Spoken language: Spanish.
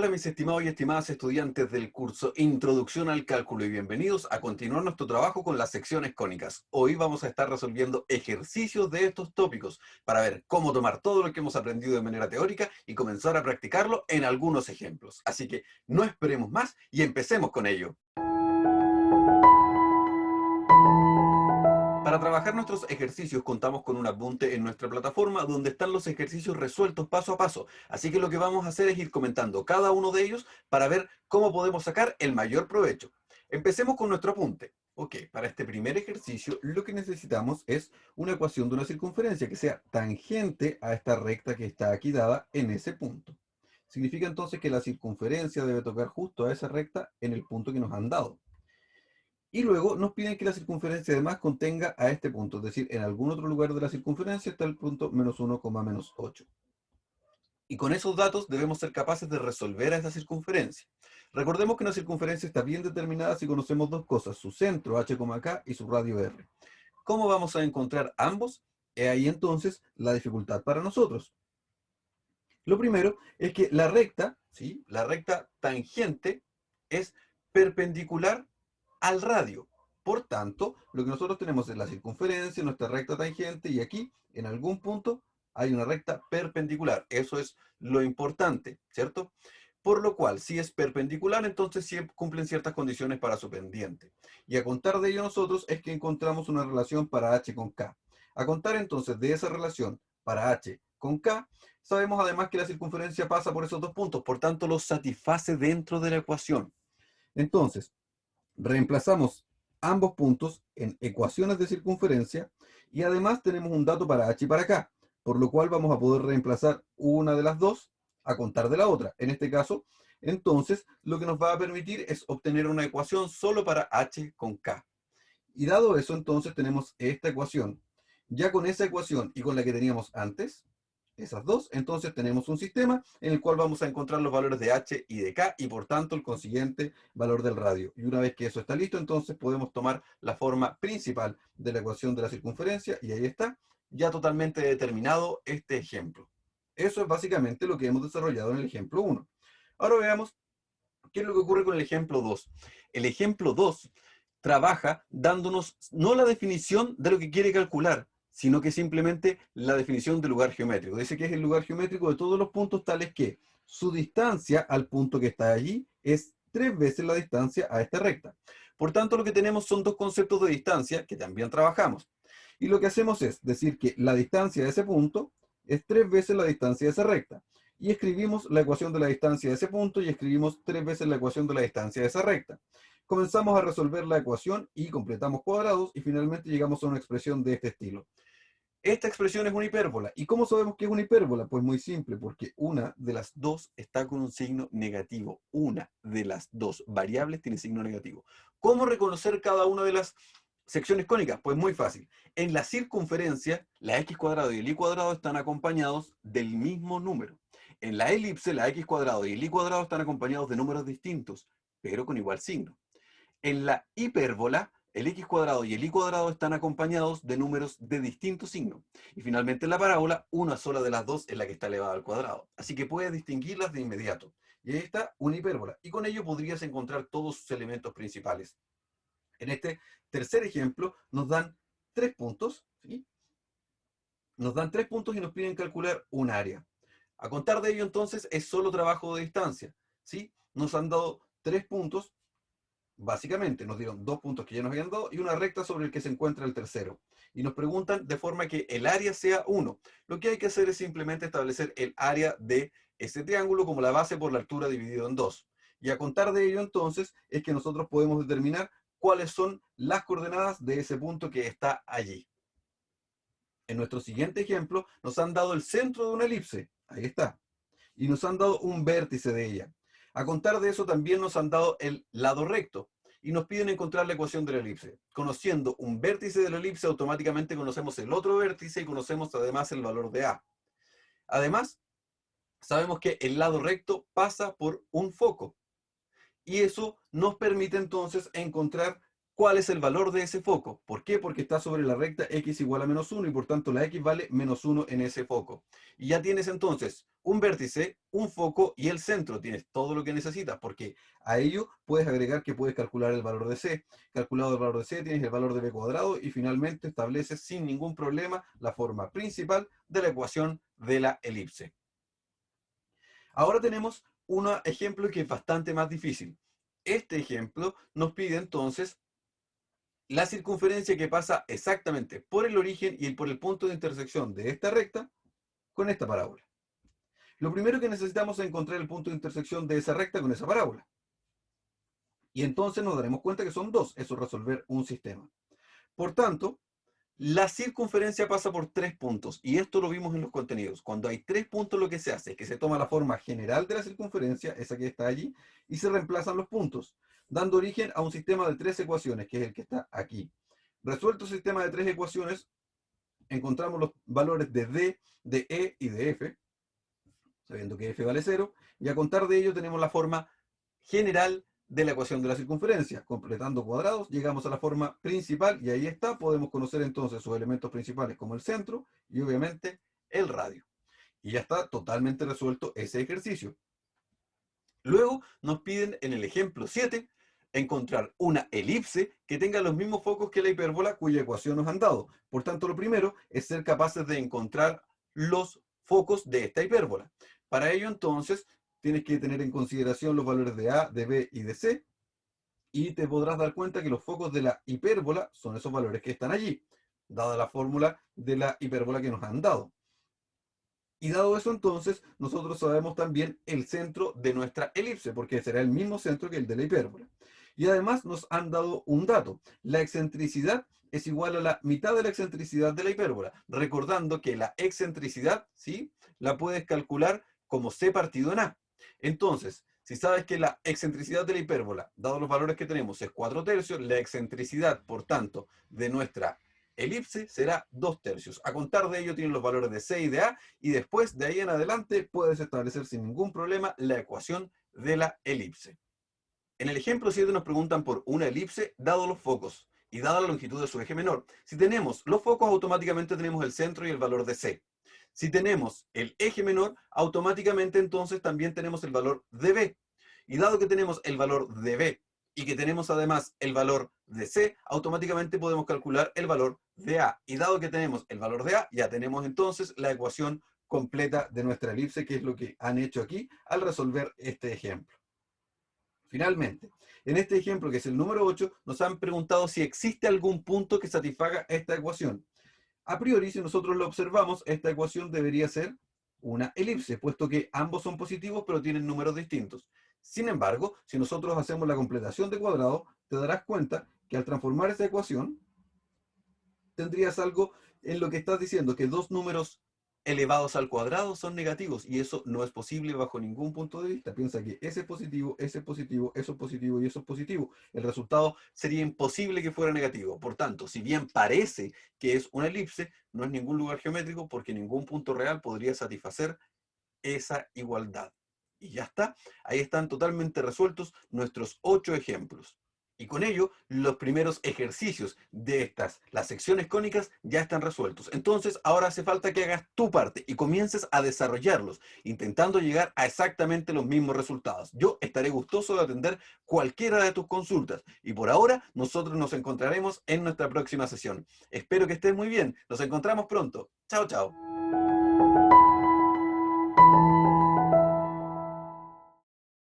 Hola mis estimados y estimadas estudiantes del curso Introducción al Cálculo y bienvenidos a continuar nuestro trabajo con las secciones cónicas. Hoy vamos a estar resolviendo ejercicios de estos tópicos para ver cómo tomar todo lo que hemos aprendido de manera teórica y comenzar a practicarlo en algunos ejemplos. Así que no esperemos más y empecemos con ello. Para trabajar nuestros ejercicios contamos con un apunte en nuestra plataforma donde están los ejercicios resueltos paso a paso. Así que lo que vamos a hacer es ir comentando cada uno de ellos para ver cómo podemos sacar el mayor provecho. Empecemos con nuestro apunte. Ok, para este primer ejercicio lo que necesitamos es una ecuación de una circunferencia que sea tangente a esta recta que está aquí dada en ese punto. Significa entonces que la circunferencia debe tocar justo a esa recta en el punto que nos han dado. Y luego nos piden que la circunferencia además contenga a este punto, es decir, en algún otro lugar de la circunferencia está el punto menos 1,-8. Y con esos datos debemos ser capaces de resolver a esta circunferencia. Recordemos que una circunferencia está bien determinada si conocemos dos cosas, su centro, h,k, y su radio r. ¿Cómo vamos a encontrar ambos? He ahí entonces la dificultad para nosotros. Lo primero es que la recta, ¿sí? La recta tangente es perpendicular al radio. Por tanto, lo que nosotros tenemos es la circunferencia, nuestra recta tangente, y aquí, en algún punto, hay una recta perpendicular. Eso es lo importante, ¿cierto? Por lo cual, si es perpendicular, entonces sí cumplen ciertas condiciones para su pendiente. Y a contar de ello nosotros es que encontramos una relación para h con k. A contar entonces de esa relación para h con k, sabemos además que la circunferencia pasa por esos dos puntos, por tanto los satisface dentro de la ecuación. Entonces, reemplazamos ambos puntos en ecuaciones de circunferencia y además tenemos un dato para h y para k, por lo cual vamos a poder reemplazar una de las dos a contar de la otra. En este caso, entonces, lo que nos va a permitir es obtener una ecuación solo para h con k. Y dado eso, entonces tenemos esta ecuación. Ya con esa ecuación y con la que teníamos antes, esas dos, entonces tenemos un sistema en el cual vamos a encontrar los valores de h y de k y por tanto el consiguiente valor del radio. Y una vez que eso está listo, entonces podemos tomar la forma principal de la ecuación de la circunferencia y ahí está, ya totalmente determinado este ejemplo. Eso es básicamente lo que hemos desarrollado en el ejemplo 1. Ahora veamos qué es lo que ocurre con el ejemplo 2. El ejemplo 2 trabaja dándonos no la definición de lo que quiere calcular, sino que simplemente la definición del lugar geométrico. Dice que es el lugar geométrico de todos los puntos tales que su distancia al punto que está allí es 3 veces la distancia a esta recta. Por tanto, lo que tenemos son dos conceptos de distancia que también trabajamos. Y lo que hacemos es decir que la distancia de ese punto es 3 veces la distancia de esa recta. Y escribimos la ecuación de la distancia de ese punto y escribimos 3 veces la ecuación de la distancia de esa recta. Comenzamos a resolver la ecuación y completamos cuadrados y finalmente llegamos a una expresión de este estilo. Esta expresión es una hipérbola. ¿Y cómo sabemos que es una hipérbola? Pues muy simple, porque una de las dos está con un signo negativo. Una de las dos variables tiene signo negativo. ¿Cómo reconocer cada una de las secciones cónicas? Pues muy fácil. En la circunferencia, la x cuadrado y el y cuadrado están acompañados del mismo número. En la elipse, la x cuadrado y el y cuadrado están acompañados de números distintos, pero con igual signo. En la hipérbola, el x cuadrado y el y cuadrado están acompañados de números de distinto signo. Y finalmente en la parábola, una sola de las dos es la que está elevada al cuadrado. Así que puedes distinguirlas de inmediato. Y ahí está una hipérbola. Y con ello podrías encontrar todos sus elementos principales. En este tercer ejemplo nos dan 3 puntos, ¿sí? Nos dan 3 puntos y nos piden calcular un área. A contar de ello entonces es solo trabajo de distancia, ¿sí? Nos han dado 3 puntos. Básicamente nos dieron 2 puntos que ya nos habían dado y una recta sobre el que se encuentra el tercero. Y nos preguntan de forma que el área sea 1. Lo que hay que hacer es simplemente establecer el área de este triángulo como la base por la altura dividido en 2. Y a contar de ello entonces es que nosotros podemos determinar cuáles son las coordenadas de ese punto que está allí. En nuestro siguiente ejemplo nos han dado el centro de una elipse. Ahí está. Y nos han dado un vértice de ella. A contar de eso también nos han dado el lado recto y nos piden encontrar la ecuación de la elipse. Conociendo un vértice de la elipse, automáticamente conocemos el otro vértice y conocemos además el valor de A. Además, sabemos que el lado recto pasa por un foco y eso nos permite entonces encontrar cuál es el valor de ese foco. ¿Por qué? Porque está sobre la recta x igual a menos 1 y por tanto la x vale menos 1 en ese foco. Y ya tienes entonces un vértice, un foco y el centro. Tienes todo lo que necesitas porque a ello puedes agregar que puedes calcular el valor de c. Calculado el valor de c tienes el valor de b cuadrado y finalmente estableces sin ningún problema la forma principal de la ecuación de la elipse. Ahora tenemos un ejemplo que es bastante más difícil. Este ejemplo nos pide entonces la circunferencia que pasa exactamente por el origen y por el punto de intersección de esta recta con esta parábola. Lo primero que necesitamos es encontrar el punto de intersección de esa recta con esa parábola. Y entonces nos daremos cuenta que son dos, eso es resolver un sistema. Por tanto, la circunferencia pasa por 3 puntos, y esto lo vimos en los contenidos. Cuando hay 3 puntos, lo que se hace es que se toma la forma general de la circunferencia, esa que está allí, y se reemplazan los puntos, dando origen a un sistema de 3 ecuaciones, que es el que está aquí. Resuelto el sistema de 3 ecuaciones, encontramos los valores de D, de E y de F, sabiendo que F vale 0, y a contar de ello tenemos la forma general de la ecuación de la circunferencia. Completando cuadrados, llegamos a la forma principal y ahí está. Podemos conocer entonces sus elementos principales como el centro y obviamente el radio. Y ya está totalmente resuelto ese ejercicio. Luego nos piden en el ejemplo 7 encontrar una elipse que tenga los mismos focos que la hipérbola cuya ecuación nos han dado. Por tanto, lo primero es ser capaces de encontrar los focos de esta hipérbola. Para ello, entonces, tienes que tener en consideración los valores de A, de B y de C, y te podrás dar cuenta que los focos de la hipérbola son esos valores que están allí, dada la fórmula de la hipérbola que nos han dado. Y dado eso, entonces, nosotros sabemos también el centro de nuestra elipse, porque será el mismo centro que el de la hipérbola. Y además nos han dado un dato. La excentricidad es igual a la mitad de la excentricidad de la hipérbola. Recordando que la excentricidad, ¿sí?, la puedes calcular como c partido en a. Entonces, si sabes que la excentricidad de la hipérbola, dado los valores que tenemos, es 4/3, la excentricidad, por tanto, de nuestra elipse será 2/3. A contar de ello tienen los valores de c y de a, y después de ahí en adelante puedes establecer sin ningún problema la ecuación de la elipse. En el ejemplo 7 nos preguntan por una elipse dado los focos y dada la longitud de su eje menor. Si tenemos los focos, automáticamente tenemos el centro y el valor de c. Si tenemos el eje menor, automáticamente entonces también tenemos el valor de b. Y dado que tenemos el valor de b y que tenemos además el valor de c, automáticamente podemos calcular el valor de a. Y dado que tenemos el valor de a, ya tenemos entonces la ecuación completa de nuestra elipse, que es lo que han hecho aquí al resolver este ejemplo. Finalmente, en este ejemplo, que es el número 8, nos han preguntado si existe algún punto que satisfaga esta ecuación. A priori, si nosotros lo observamos, esta ecuación debería ser una elipse, puesto que ambos son positivos, pero tienen números distintos. Sin embargo, si nosotros hacemos la completación de cuadrado, te darás cuenta que al transformar esta ecuación, tendrías algo en lo que estás diciendo, que dos números elevados al cuadrado son negativos, y eso no es posible bajo ningún punto de vista. Piensa que ese es positivo, ese es positivo, eso es positivo y eso es positivo. El resultado sería imposible que fuera negativo. Por tanto, si bien parece que es una elipse, no es ningún lugar geométrico porque ningún punto real podría satisfacer esa igualdad. Y ya está, ahí están totalmente resueltos nuestros 8 ejemplos. Y con ello, los primeros ejercicios de las secciones cónicas, ya están resueltos. Entonces, ahora hace falta que hagas tu parte y comiences a desarrollarlos, intentando llegar a exactamente los mismos resultados. Yo estaré gustoso de atender cualquiera de tus consultas. Y por ahora, nosotros nos encontraremos en nuestra próxima sesión. Espero que estés muy bien. Nos encontramos pronto. Chao, chao.